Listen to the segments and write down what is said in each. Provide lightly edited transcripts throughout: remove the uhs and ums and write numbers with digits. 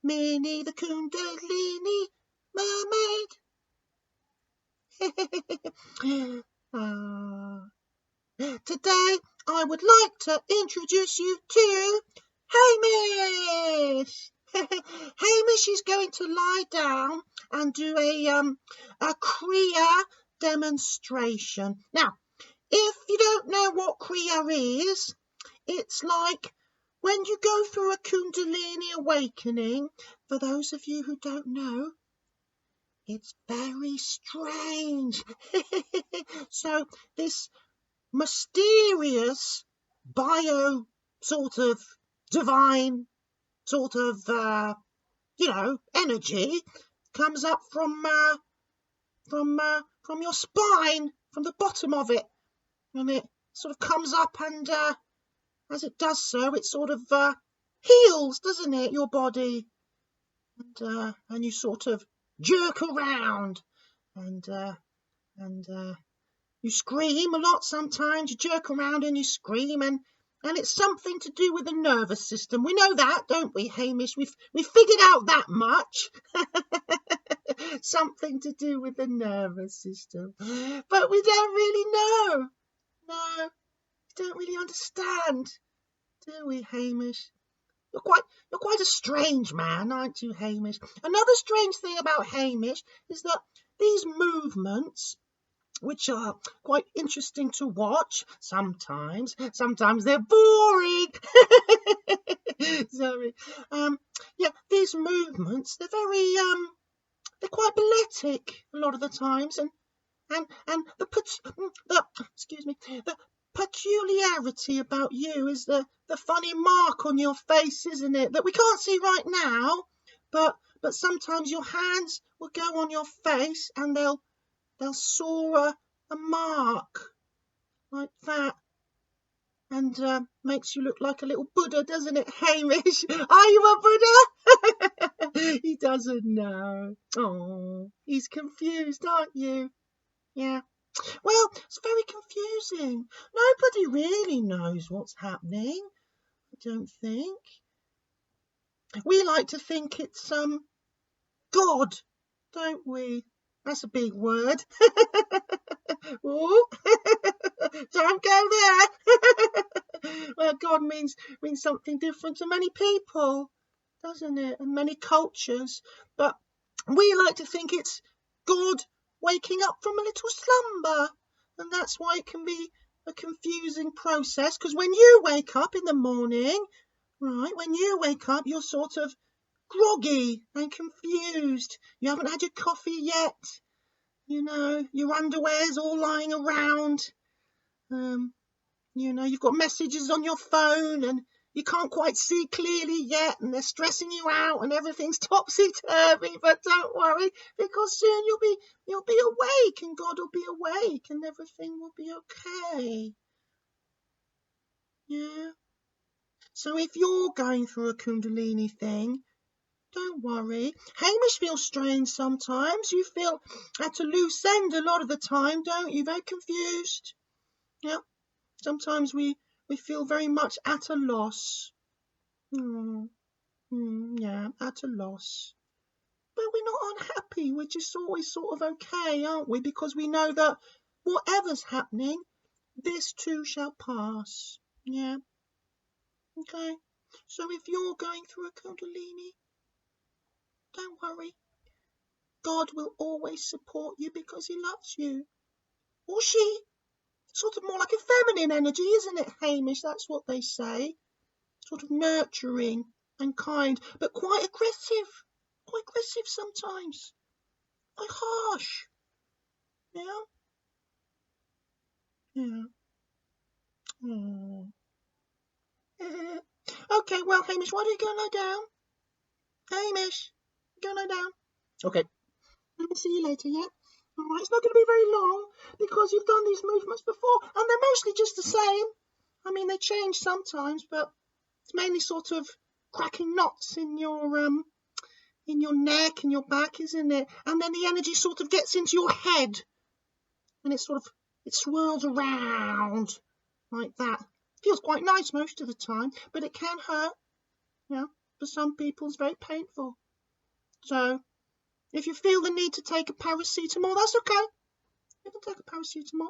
Minnie the Kundalini Mermaid. Today I would like to introduce you to Hamish. Hamish is going to lie down and do a Kriya demonstration. Now, if you don't know what Kriya is, it's like when you go through a Kundalini awakening. For those of you who don't know, it's very strange. So this mysterious bio sort of divine sort of energy comes up from your spine, from the bottom of it, and it sort of comes up, and as it does so, it sort of heals, doesn't it, your body, and you sort of jerk around, and you scream a lot sometimes. You jerk around and you scream, and it's something to do with the nervous system. We know that, don't we, Hamish? We've figured out that much. Something to do with the nervous system. But we don't really know. No, we don't really understand, do we, Hamish? You're quite a strange man, aren't you, Hamish? Another strange thing about Hamish is that these movements, which are quite interesting to watch, sometimes they're boring. Sorry. These movements, they're very they're quite balletic a lot of the times, and the peculiarity about you is the funny mark on your face, isn't it? That we can't see right now, but sometimes your hands will go on your face and they'll saw a mark like that, and makes you look like a little Buddha, doesn't it, Hamish? Are you a Buddha? He doesn't know. Oh, he's confused, aren't you? Yeah. Well, it's very confusing. Nobody really knows what's happening, I don't think. We like to think it's God, don't we? That's a big word. Ooh. Don't go there. Well, God means something different to many people, doesn't it? And many cultures. But we like to think it's God waking up from a little slumber. And that's why it can be a confusing process. Because when you wake up in the morning, right, when you wake up, you're sort of groggy and confused. You haven't had your coffee yet. You know, your underwear's all lying around. You've got messages on your phone and you can't quite see clearly yet, and they're stressing you out, and everything's topsy-turvy. But don't worry, because soon you'll be awake, and God will be awake, and everything will be okay. Yeah. So if you're going through a Kundalini thing, don't worry. Hamish feels strange sometimes. You feel at a loose end a lot of the time, don't you? Very confused. Yeah. Sometimes we feel very much at a loss. Yeah, at a loss. But we're not unhappy. We're just always sort of okay, aren't we? Because we know that whatever's happening, this too shall pass. Yeah. Okay. So if you're going through a Kundalini, don't worry. God will always support you because he loves you. Or she. Sort of more like a feminine energy, isn't it, Hamish? That's what they say. Sort of nurturing and kind, but quite aggressive. Quite aggressive sometimes. Quite harsh. Yeah? Yeah. Oh. Okay, well, Hamish, why don't you go lie down? Hamish, go lie down. Okay. I'll see you later, yeah? Alright, it's not going to be very long because you've done these movements before and they're mostly just the same. I mean, they change sometimes, but it's mainly sort of cracking knots in your neck and your back, isn't it? And then the energy sort of gets into your head and it swirls around like that. Feels quite nice most of the time, but it can hurt. Yeah. for some people it's very painful. So if you feel the need to take a paracetamol, that's okay. You can take a paracetamol.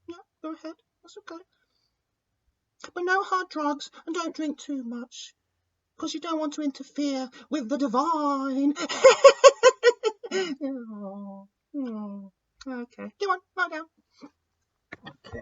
Yeah, go ahead. That's okay. But no hard drugs, and don't drink too much, because you don't want to interfere with the divine. Oh, oh. Okay. Go on, lie down. Okay.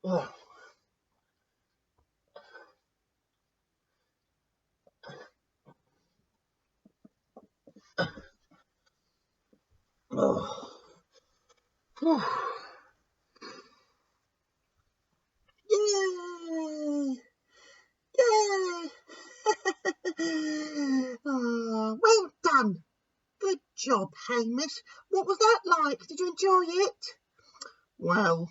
Oh, oh, oh. Yay! Yay! Oh, well done. Good job, Hamish. What was that like? Did you enjoy it? Well,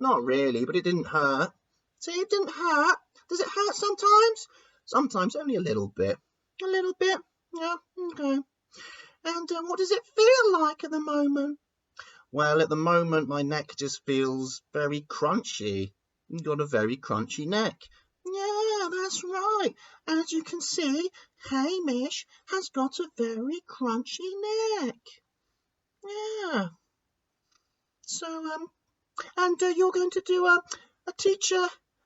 not really, but it didn't hurt. See, it didn't hurt. Does it hurt sometimes? Sometimes, only a little bit. A little bit? Yeah, okay. And what does it feel like at the moment? Well, at the moment, my neck just feels very crunchy. You've got a very crunchy neck. Yeah, that's right. As you can see, Hamish has got a very crunchy neck. Yeah. So, and you're going to do a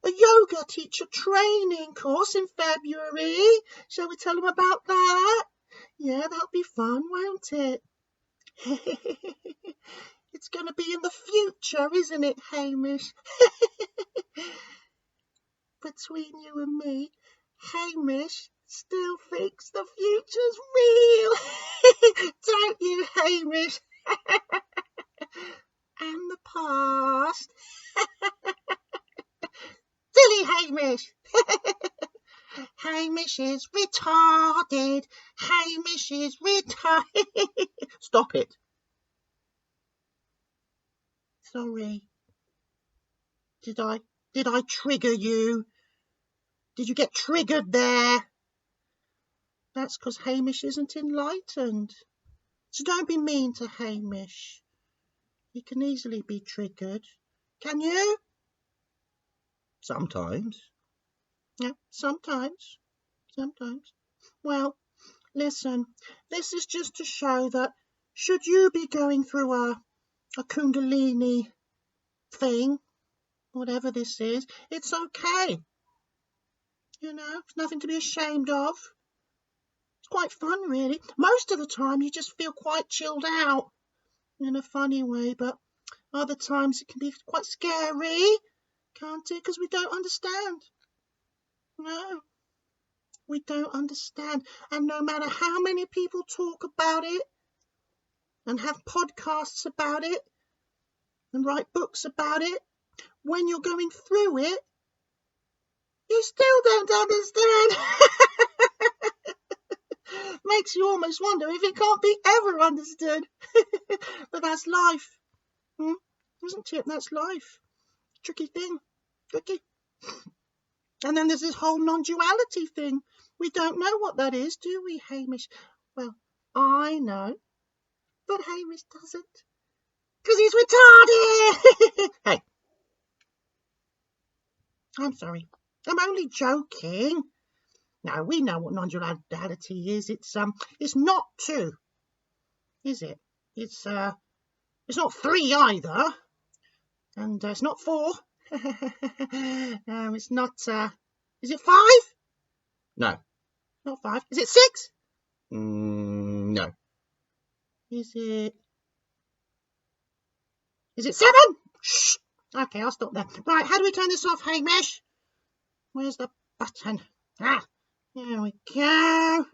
yoga teacher training course in February. Shall we tell them about that? Yeah, that'll be fun, won't it? It's going to be in the future, isn't it, Hamish? Between you and me, Hamish still thinks the future's real. Don't you, Hamish? And the past. Silly Hamish. Hamish is retarded. Hamish is retarded. Stop it. Sorry. Did I trigger you? Did you get triggered there? That's because Hamish isn't enlightened. So don't be mean to Hamish. He can easily be triggered. Can you? Sometimes. Yeah, sometimes. Sometimes. Well, listen, this is just to show that should you be going through a Kundalini thing, whatever this is, it's okay. You know, it's nothing to be ashamed of. It's quite fun, really. Most of the time, you just feel quite chilled out in a funny way, but other times it can be quite scary, can't it? Because we don't understand. No, we don't understand. And no matter how many people talk about it and have podcasts about it and write books about it, when you're going through it, you still don't understand. Makes you almost wonder if it can't be ever understood. But that's life, isn't it? That's life. Tricky thing. Tricky. And then there's this whole non-duality thing. We don't know what that is, do we, Hamish? Well, I know, but Hamish doesn't. Because he's retarded! Hey. I'm sorry. I'm only joking. No, we know what non-duality is. It's not 2, is it? It's not 3 either. And it's not 4. It's not, is it 5? No, not 5. Is it 6? No. Is it 7? Shh. Okay, I'll stop there. Right, how do we turn this off, Hamish? Where's the button? Ah, there we go.